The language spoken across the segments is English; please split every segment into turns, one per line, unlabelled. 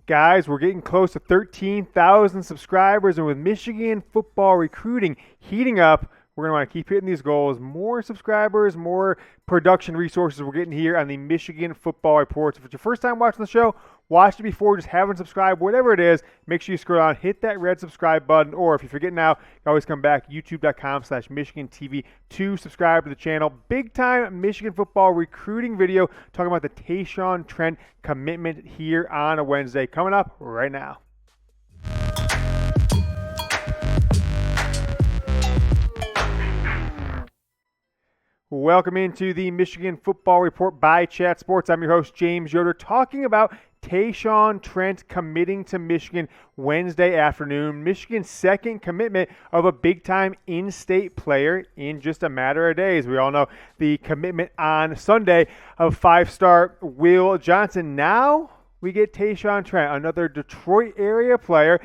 Guys, we're getting close to 13,000 subscribers, and with Michigan football recruiting heating up, we're going to want to keep hitting these goals. More subscribers, more production resources we're getting here on the Michigan Football Report. So if it's your first time watching the show, watch it before, just haven't subscribed, whatever it is, make sure you scroll down, hit that red subscribe button, or if you forget now, you can always come back, youtube.com/Michigan TV to subscribe to the channel. Big time Michigan football recruiting video talking about the Tay'shawn Trent commitment here on a Wednesday, coming up right now. Welcome into the Michigan Football Report by Chat Sports. I'm your host, James Yoder, talking about Tay'shawn Trent committing to Michigan Wednesday afternoon. Michigan's second commitment of a big-time in-state player in just a matter of days. We all know the commitment on Sunday of five-star Will Johnson. Now we get Tay'shawn Trent, another Detroit area player.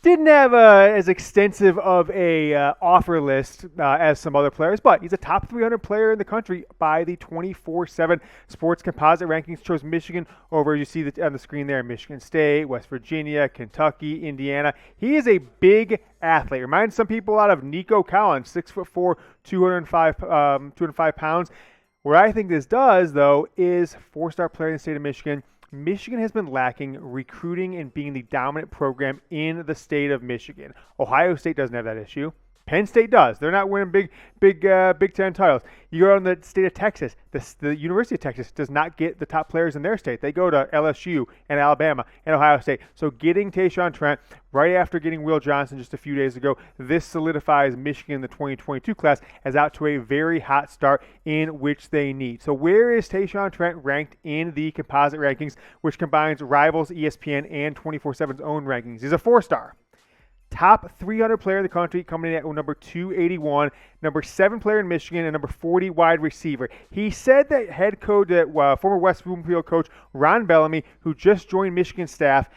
Didn't have as extensive of a offer list as some other players, but he's a top 300 player in the country by the 24/7 Sports Composite Rankings. Chose Michigan over, you see on the screen there, Michigan State, West Virginia, Kentucky, Indiana. He is a big athlete. Reminds some people out of Nico Collins, 6'4", 205 pounds. What I think this does, though, is four-star player in the state of Michigan. Michigan has been lacking recruiting and being the dominant program in the state of Michigan. Ohio State doesn't have that issue. Penn State does. They're not winning Big Ten titles. You go on the state of Texas. The University of Texas does not get the top players in their state. They go to LSU and Alabama and Ohio State. So getting Tay'shawn Trent right after getting Will Johnson just a few days ago, this solidifies Michigan in the 2022 class as out to a very hot start in which they need. So where is Tay'shawn Trent ranked in the composite rankings, which combines Rivals, ESPN, and 24/7's own rankings? He's a four-star. Top 300 player in the country, coming in at number 281, number 7 player in Michigan, and number 40 wide receiver. He said that head coach, former West Bloomfield coach Ron Bellamy, who just joined Michigan staff,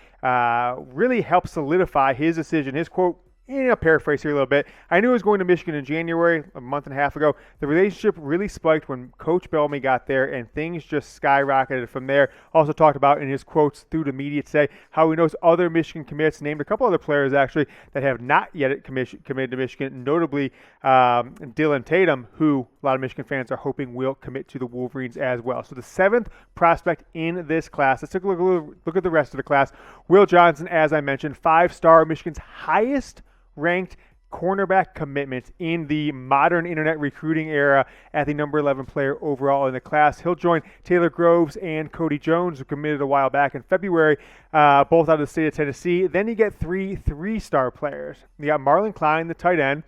really helped solidify his decision. His quote, I'll paraphrase here a little bit. I knew I was going to Michigan in January, a month and a half ago. The relationship really spiked when Coach Bellamy got there, and things just skyrocketed from there. Also talked about in his quotes through the media today how he knows other Michigan commits, named a couple other players actually that have not yet committed to Michigan, notably Dylan Tatum, who a lot of Michigan fans are hoping will commit to the Wolverines as well. So the 7th prospect in this class. Let's take a look at the rest of the class. Will Johnson, as I mentioned, 5-star, Michigan's highest ranked cornerback commitment in the modern internet recruiting era at the number 11 player overall in the class. He'll join Taylor Groves and Kody Jones, who committed a while back in February, both out of the state of Tennessee. Then you get three-star players. You got Marlin Klein, the tight end.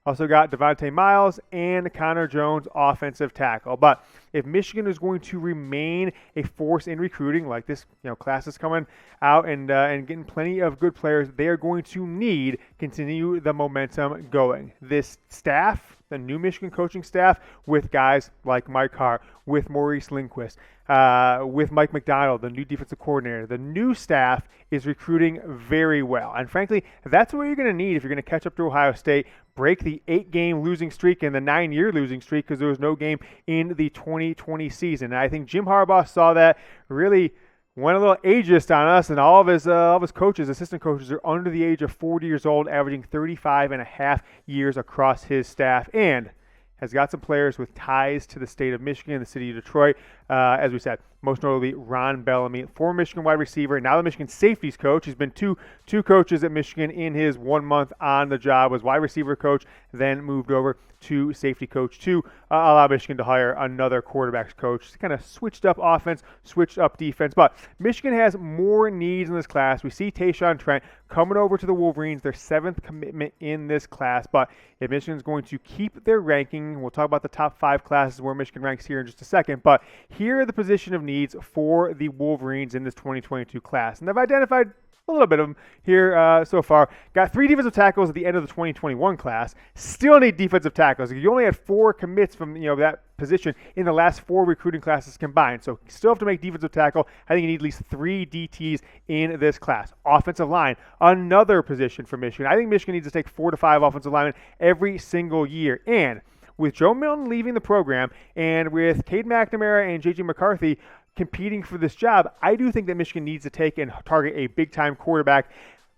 Also got Davonte Miles and Connor Jones, offensive tackle. But if Michigan is going to remain a force in recruiting, like this, class is coming out and getting plenty of good players, they are going to need continue the momentum going. This staff, the new Michigan coaching staff, with guys like Mike Hart, with Maurice Lindquist, with Mike McDonald, the new defensive coordinator. The new staff is recruiting very well. And frankly, that's what you're going to need if you're going to catch up to Ohio State, break the 8-game losing streak and the 9-year losing streak because there was no game in the 2020 season. And I think Jim Harbaugh saw that, really went a little ageist on us, and all of his coaches, assistant coaches, are under the age of 40 years old, averaging 35 and a half years across his staff, and has got some players with ties to the state of Michigan, the city of Detroit. As we said, most notably Ron Bellamy, former Michigan wide receiver, now the Michigan safeties coach. He's been two coaches at Michigan in his 1 month on the job. Was wide receiver coach, then moved over to safety coach to allow Michigan to hire another quarterbacks coach. Kind of switched up offense, switched up defense. But Michigan has more needs in this class. We see Tay'shawn Trent coming over to the Wolverines, their 7th commitment in this class. But if Michigan is going to keep their ranking, we'll talk about the top 5 classes where Michigan ranks here in just a second. But here are the position of needs for the Wolverines in this 2022 class. And I've identified a little bit of them here so far. Got 3 defensive tackles at the end of the 2021 class. Still need defensive tackles. You only had 4 commits from that position in the last 4 recruiting classes combined. So still have to make defensive tackle. I think you need at least 3 DTs in this class. Offensive line, another position for Michigan. I think Michigan needs to take 4 to 5 offensive linemen every single year. And with Joe Milton leaving the program and with Cade McNamara and J.J. McCarthy competing for this job, I do think that Michigan needs to take and target a big-time quarterback,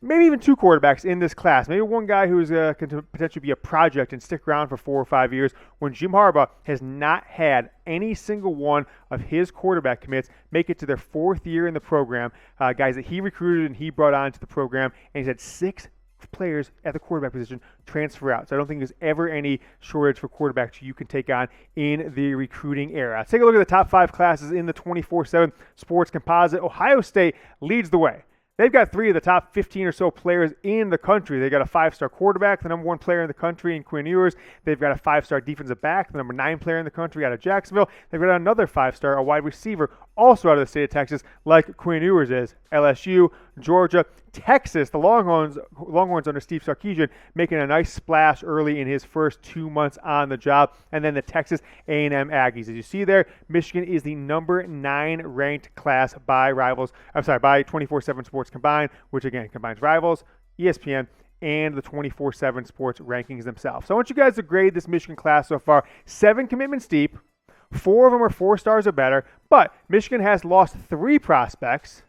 maybe even 2 quarterbacks in this class. Maybe one guy who's can potentially be a project and stick around for 4 or 5 years when Jim Harbaugh has not had any single one of his quarterback commits make it to their 4th year in the program. Guys that he recruited and he brought on to the program, and he's had 6 players at the quarterback position transfer out. So I don't think there's ever any shortage for quarterbacks you can take on in the recruiting era. Let's take a look at the top 5 classes in the 24/7 sports composite. Ohio State leads the way. They've got 3 of the top 15 or so players in the country. They've got a 5-star quarterback, the number 1 player in the country in Quinn Ewers. They've got a 5-star defensive back, the number 9 player in the country out of Jacksonville. They've got another 5-star, a wide receiver, also out of the state of Texas, like Quinn Ewers is. LSU, Georgia, Texas, the Longhorns under Steve Sarkisian, making a nice splash early in his first 2 months on the job. And then the Texas A&M Aggies. As you see there, Michigan is the number 9 ranked class by by 24/7 Sports combined, which again combines Rivals, ESPN, and the 24/7 Sports rankings themselves. So I want you guys to grade this Michigan class so far. 7 commitments deep. 4 of them are 4 stars or better, but Michigan has lost 3 prospects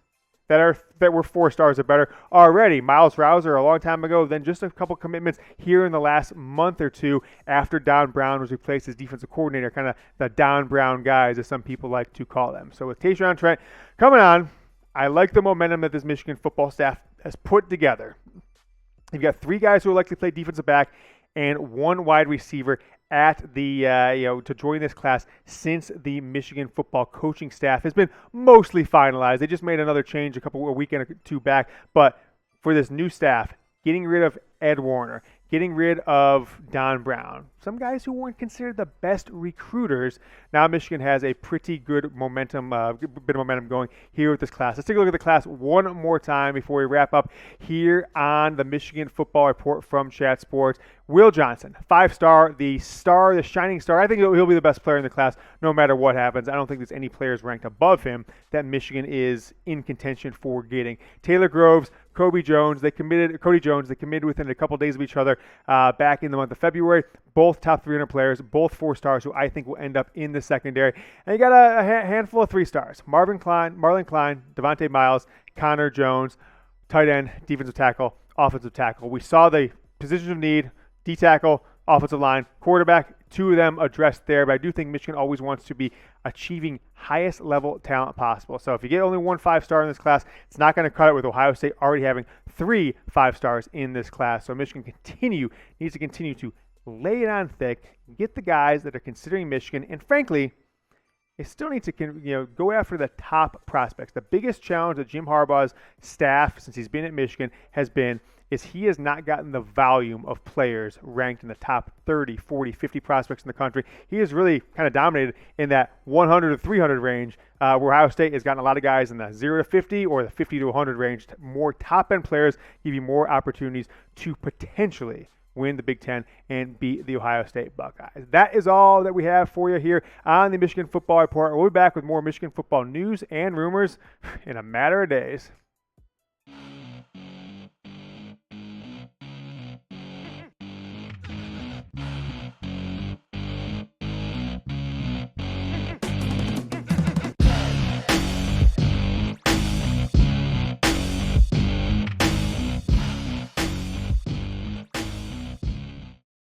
that were 4 stars or better already. Miles Rouser a long time ago, then just a couple commitments here in the last month or two after Don Brown was replaced as defensive coordinator, kind of the Don Brown guys, as some people like to call them. So with Tay'shawn Trent coming on, I like the momentum that this Michigan football staff has put together. You've got 3 guys who will likely play defensive back and 1 wide receiver at the to join this class since the Michigan football coaching staff has been mostly finalized. They just made another change a weekend or 2 back, but for this new staff, getting rid of Ed Warner, getting rid of Don Brown, some guys who weren't considered the best recruiters. Now Michigan has a pretty good bit of momentum going here with this class. Let's take a look at the class one more time before we wrap up here on the Michigan Football Report from Chat Sports. Will Johnson, 5-star, the shining star. I think he'll be the best player in the class no matter what happens. I don't think there's any players ranked above him that Michigan is in contention for getting. Taylor Groves, Kody Jones, they committed within a couple days of each other back in the month of February. Both top 300 players, both 4 stars who I think will end up in the secondary. And you got a handful of 3 stars. Marlin Klein, Davonte Miles, Connor Jones, tight end, defensive tackle, offensive tackle. We saw the positions of need, D-tackle, offensive line, quarterback, 2 of them addressed there, but I do think Michigan always wants to be achieving highest level talent possible. So if you get only 1 5-star in this class, it's not going to cut it with Ohio State already having 3 5-stars in this class. So Michigan needs to continue to lay it on thick, get the guys that are considering Michigan, and frankly, they still need to go after the top prospects. The biggest challenge that Jim Harbaugh's staff, since he's been at Michigan, is he has not gotten the volume of players ranked in the top 30, 40, 50 prospects in the country. He has really kind of dominated in that 100 to 300 range, where Ohio State has gotten a lot of guys in the 0 to 50 or the 50 to 100 range. More top-end players give you more opportunities to potentially win the Big Ten and beat the Ohio State Buckeyes. That is all that we have for you here on the Michigan Football Report. We'll be back with more Michigan football news and rumors in a matter of days.